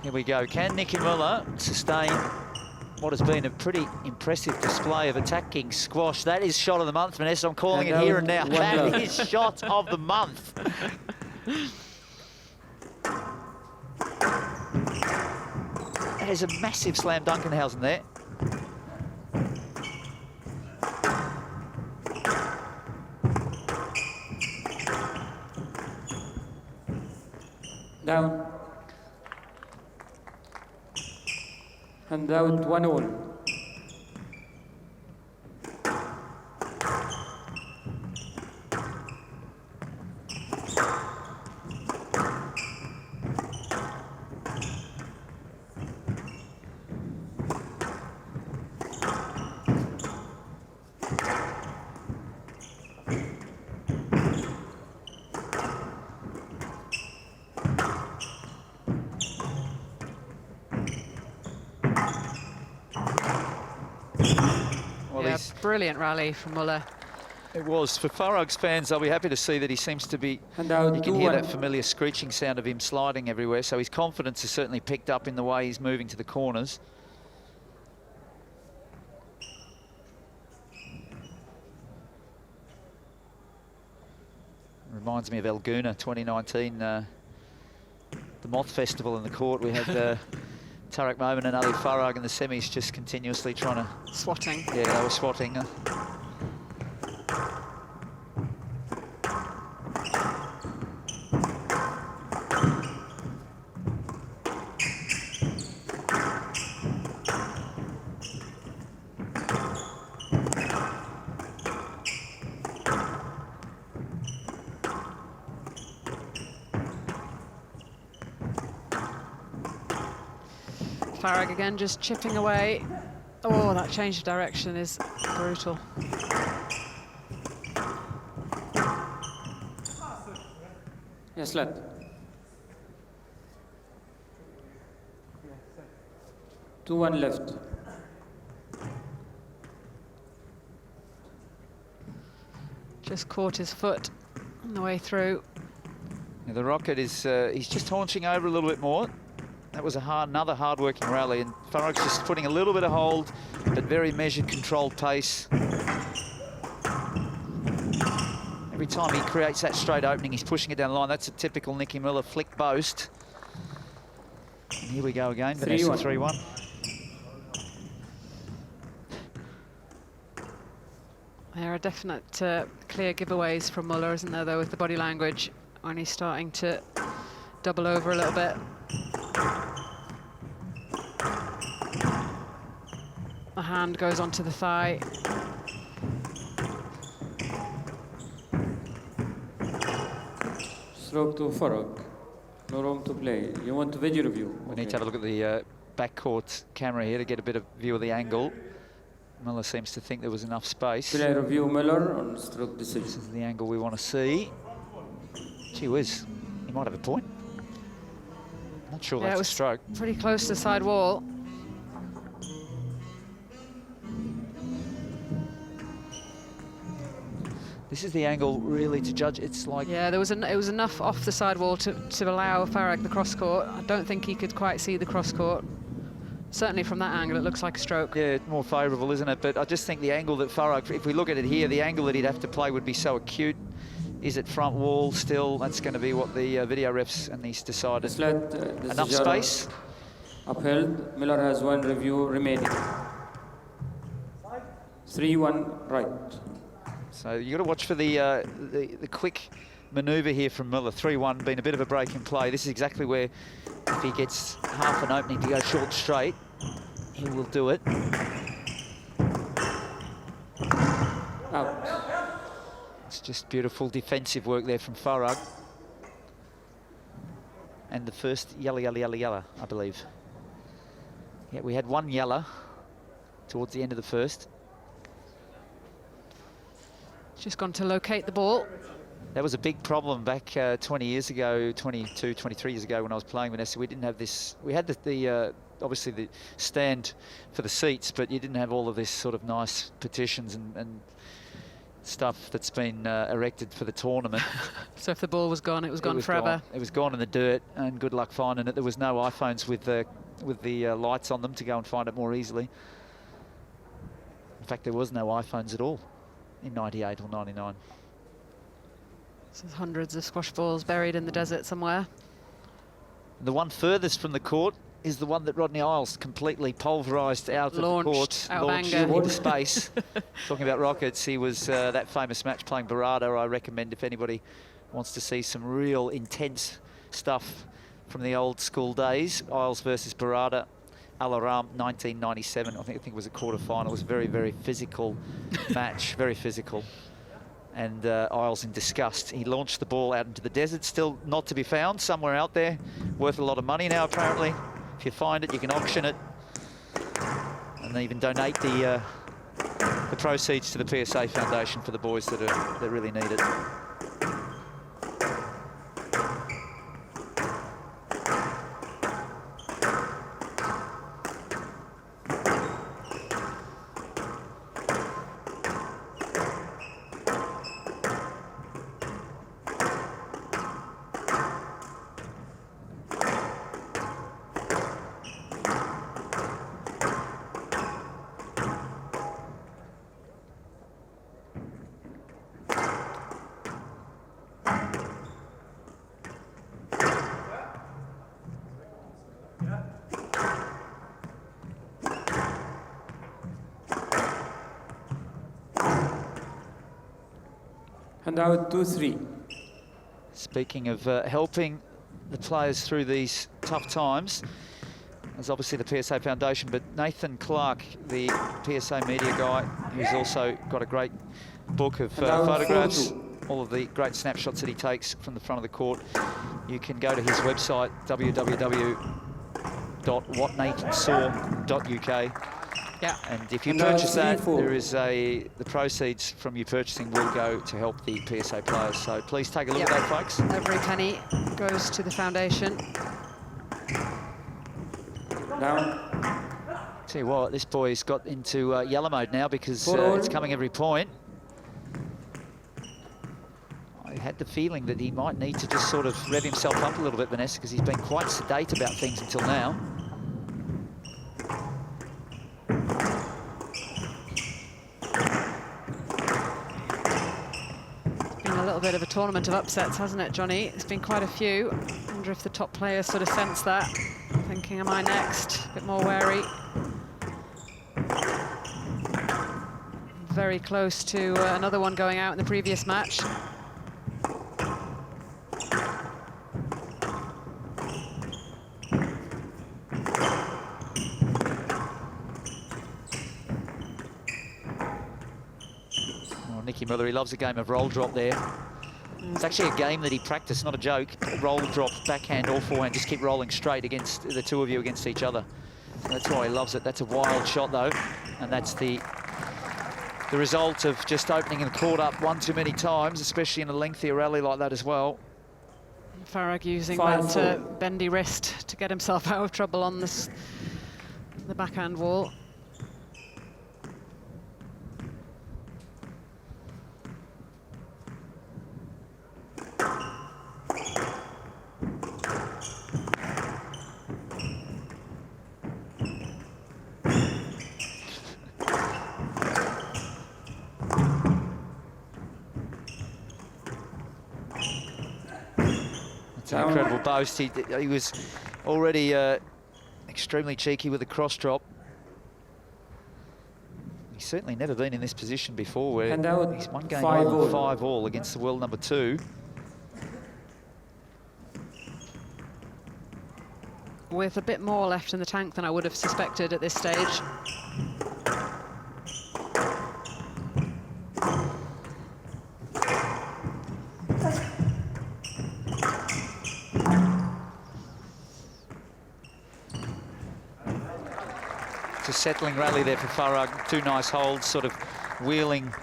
Here we go. Can Nicky Mueller sustain what has been a pretty impressive display of attacking squash? That is shot of the month, Vanessa. I'm calling it here and now. That is shot of the month. There's a massive slam Duncanhausen there. Down. And out 1-all. Yeah, brilliant rally from Mueller. It was. For Farag's fans, they'll be happy to see that he seems to be, you can hear that familiar screeching sound of him sliding everywhere, so his confidence is certainly picked up in the way he's moving to the corners. Reminds me of Elguna 2019, the Moth Festival in the court. We had Tariq Momin and Ali Farag in the semis just continuously trying to... Swatting. Yeah, they were swatting. Farag again, just chipping away. Oh, that change of direction is brutal. Yes, lad. Two, one left. Just caught his foot on the way through. Yeah, the rocket is, he's just haunching over a little bit more. That was another hard-working rally, and Farag's just putting a little bit of hold, but very measured, controlled pace. Every time he creates that straight opening, he's pushing it down the line. That's a typical Nicky Mueller flick boast. And here we go again, Vanessa, 3-1. There are definite clear giveaways from Mueller, isn't there, though, with the body language, when he's starting to double over a little bit. The hand goes onto the thigh. Stroke to Farag. No room to play. You want a video review? We need to have a look at the backcourt camera here to get a bit of view of the angle. Mueller seems to think there was enough space. Play review Mueller on stroke decision. This is the angle we want to see. Gee whiz, he might have a point. Not sure that's a stroke. Pretty close to the side wall. This is the angle really to judge. It's like... Yeah, it was enough off the side wall to allow Farag the cross court. I don't think he could quite see the cross court. Certainly from that angle, it looks like a stroke. Yeah, more favourable, isn't it? But I just think the angle that Farag, if we look at it here, the angle that he'd have to play would be so acute. Is it front wall still? That's going to be what the video refs and these decided. Enough space. Upheld. Mueller has one review remaining. 3-1 right. So you've got to watch for the quick manoeuvre here from Mueller. 3-1, been a bit of a break in play. This is exactly where, if he gets half an opening to go short straight, he will do it. Out. It's just beautiful defensive work there from Farag. And the first yellow, I believe. Yeah, we had one yellow towards the end of the first. Just gone to locate the ball. That was a big problem back 20 years ago, 22, 23 years ago when I was playing Vanessa. We didn't have this, we had the obviously the stand for the seats, but you didn't have all of this sort of nice petitions and stuff that's been erected for the tournament. So if the ball was gone, it was gone forever. It was gone in the dirt, and good luck finding it. There was no iPhones with the lights on them to go and find it more easily. In fact, there was no iPhones at all in 98 or 99. So there's hundreds of squash balls buried in the desert somewhere. The one furthest from the court is the one that Rodney Isles completely pulverised out of the court, launched into space. Talking about rockets, he was that famous match playing Barada. I recommend if anybody wants to see some real intense stuff from the old school days, Isles versus Barada, Alaram, 1997. I think it was a quarter-final. It was a very, very physical match, very physical. And Isles in disgust. He launched the ball out into the desert, still not to be found, somewhere out there, worth a lot of money now, apparently. If you find it, you can auction it, and even donate the proceeds to the PSA Foundation for the boys that really need it. And out 2-3. Speaking of helping the players through these tough times, there's obviously the PSA Foundation, but Nathan Clark, the PSA media guy, who's also got a great book of photographs, all of the great snapshots that he takes from the front of the court. You can go to his website, www.whatnathansaw.uk. Yeah. And if you purchase that, there is the proceeds from you purchasing will go to help the PSA players. So please take a look at that, folks. Every penny goes to the foundation. Down. Tell you what, this boy's got into yellow mode now because it's coming every point. I had the feeling that he might need to just sort of rev himself up a little bit, Vanessa, because he's been quite sedate about things until now. Bit of a tournament of upsets, hasn't it, Johnny? It's been quite a few. I wonder if the top players sort of sense that, thinking, am I next? A bit more wary. Very close to another one going out in the previous match. Mueller, he loves a game of roll drop there. It's actually a game that he practiced, not a joke. Roll drop, backhand or forehand, just keep rolling straight against the two of you against each other. That's why he loves it. That's a wild shot though, and that's the result of just opening the court up one too many times, especially in a lengthier rally like that as well. Farag using that bendy wrist to get himself out of trouble on the backhand wall. An incredible boast. He was already extremely cheeky with the cross drop. He's certainly never been in this position before, where he's one game on 5-all against the world number 2. With a bit more left in the tank than I would have suspected at this stage. Settling rally there for Farag. 2 nice holds, sort of wheeling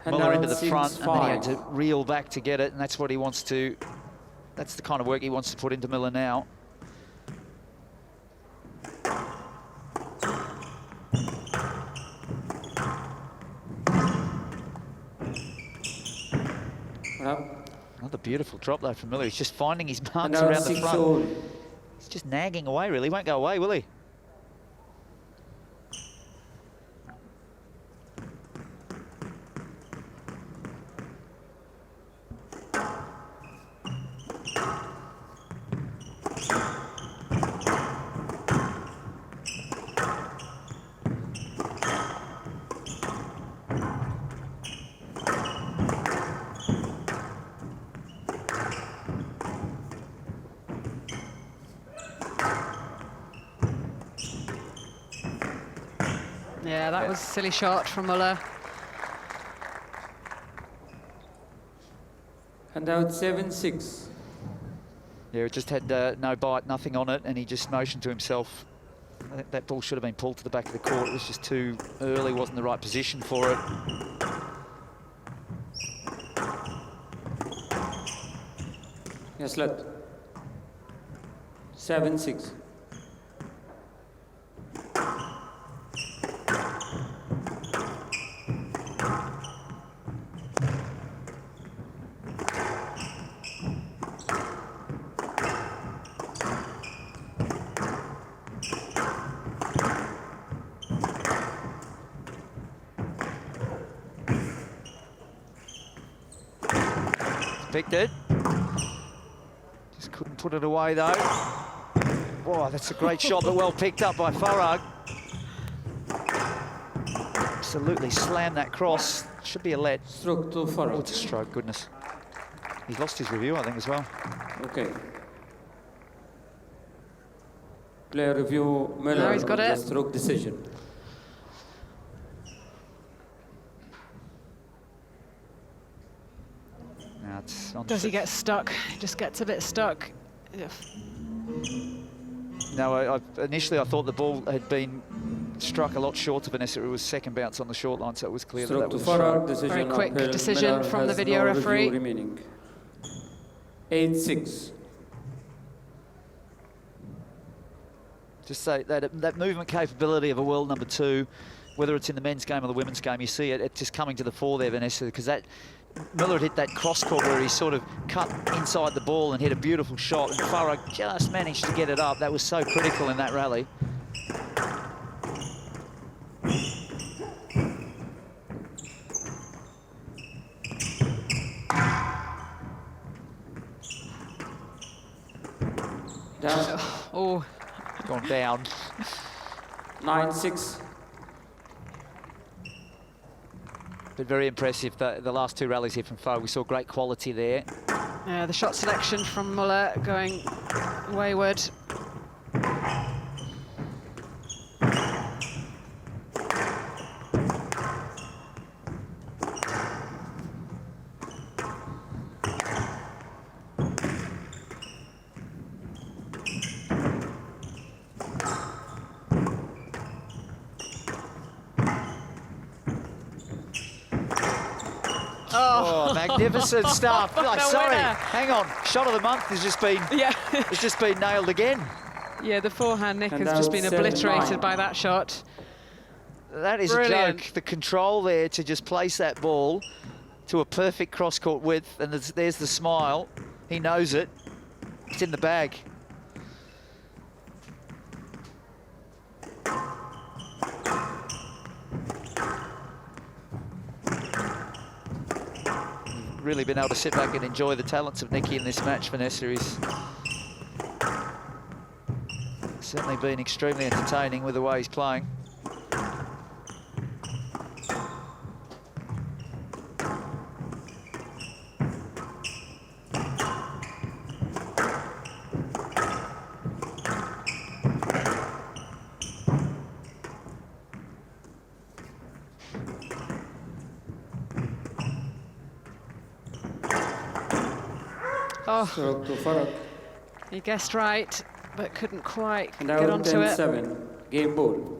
Mueller into the front, and then he had to reel back to get it, and that's what he wants to, that's the kind of work he wants to put into Mueller now. Another beautiful drop though from Mueller. He's just finding his marks And around the 6 front. all. He's just nagging away, really. He won't go away, will he? Yeah, that was a silly shot from Mueller. And out 7-6. Yeah, it just had no bite, nothing on it, and he just motioned to himself. I think that ball should have been pulled to the back of the court. It was just too early, wasn't the right position for it. Yes, let. 7-6. Picked it. Just couldn't put it away though. Wow, that's a great shot, but well picked up by Farag. Absolutely slammed that cross. Should be a let. Stroke to Oh, Farag. it's a stroke, goodness. He's lost his review, I think, as well. Okay. Player review Mueller. No, he's got on it. the stroke decision. Now it's on. Does he get stuck? He just gets a bit stuck. No, initially I thought the ball had been struck a lot short of Vanessa. It was second bounce on the short line, so it was clear Stroke that to was a stroke. Farag. Decision Very quick uphill. decision Mueller from the has video no review referee. remaining. 8-6. Just say that movement capability of a world number 2, whether it's in the men's game or the women's game, you see it's just coming to the fore there, Vanessa, because that Mueller hit that cross court where he sort of cut inside the ball and hit a beautiful shot, and Farag just managed to get it up. That was so critical in that rally. Down. Oh, Gone down. 9-6. But very impressive, the last 2 rallies here from Farag. We saw great quality there. yeah, the shot selection from Mueller going wayward. Oh, magnificent stuff. Oh, The sorry, winner. hang on. Shot of the month has just been Yeah, it's just been nailed again. yeah, the forehand nick And has just now been 7-9. obliterated by that shot. That is Brilliant. a joke. The control there to just place that ball to a perfect cross-court width, and there's the smile. He knows it. It's in the bag. Really been able to sit back and enjoy the talents of Nikki in this match. Vanessa is certainly been extremely entertaining with the way he's playing. Oh, Stroke to Farag. he guessed right, but couldn't quite And get out onto it. 10-7. Game ball.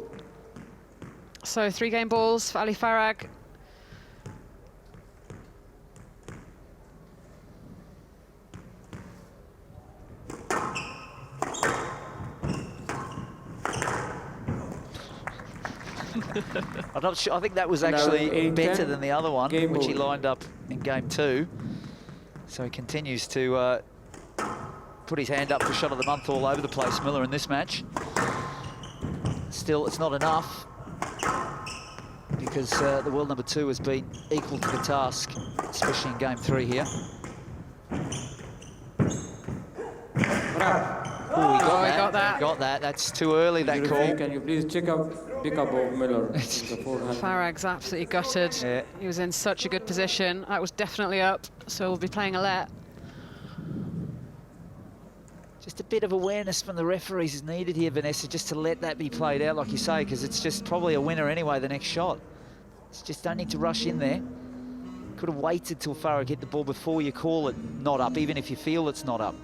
So 3 game balls for Ali Farag. I'm not sure. I think that was No, actually 8-10. better than the other one, Game which he ball. lined up in game 2. So he continues to put his hand up for shot of the month all over the place, Mueller, in this match. Still, it's not enough because the world number 2 has been equal to the task, especially in game 3 here. Oh, he got that. Got that. That's too early, that call. Can you please pick up of Mueller? Farag's absolutely gutted. Yeah. He was in such a good position. That was definitely up, so we'll be playing a let. Just a bit of awareness from the referees is needed here, Vanessa, just to let that be played out, like you say, because it's just probably a winner anyway, the next shot. You just don't need to rush in there. Could have waited till Farag hit the ball before you call it not up, even if you feel it's not up.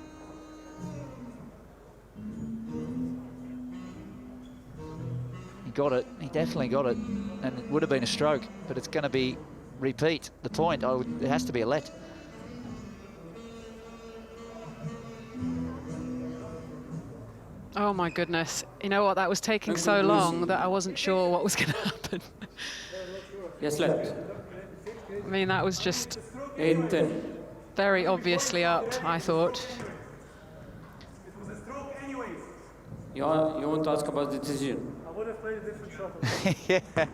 He got it. He definitely got it. And it would have been a stroke, but it's going to be repeat. The point, it has to be a let. Oh my goodness. You know what, that was taking so long that I wasn't sure what was going to happen. Yes, let. I mean, that was just 8-10. very obviously up, I thought. You want to ask about the decision? I would have played a different shot. Yeah,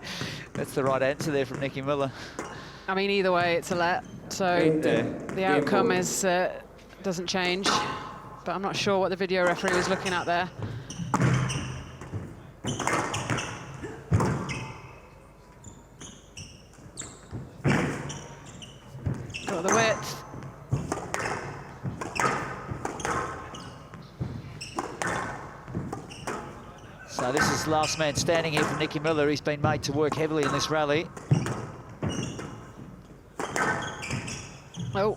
that's the right answer there from Nicky Mueller. I mean, either way, it's a let. So 8-10. the outcome is doesn't change. But I'm not sure what the video referee was looking at there. Got the width. So this is last man standing here from Nicky Mueller. He's been made to work heavily in this rally. Oh.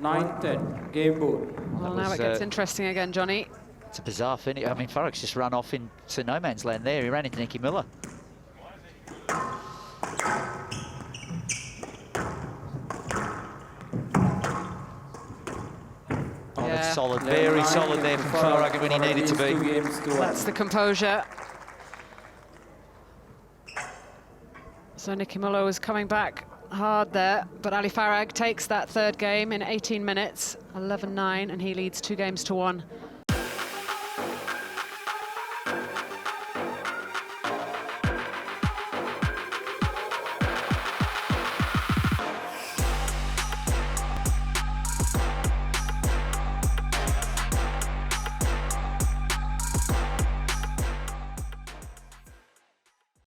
9-10, game ball. Well, now it gets interesting again, Johnny. It's a bizarre finish. I mean, Farag's just run off into no man's land there. He ran into Nicky Mueller. Oh, that's solid. Very solid there from Farag when he needed to be. That's the composure. So Nicky Mueller was coming back hard there, but Ali Farag takes that third game in 18 minutes, 11-9, and he leads 2 games to 1.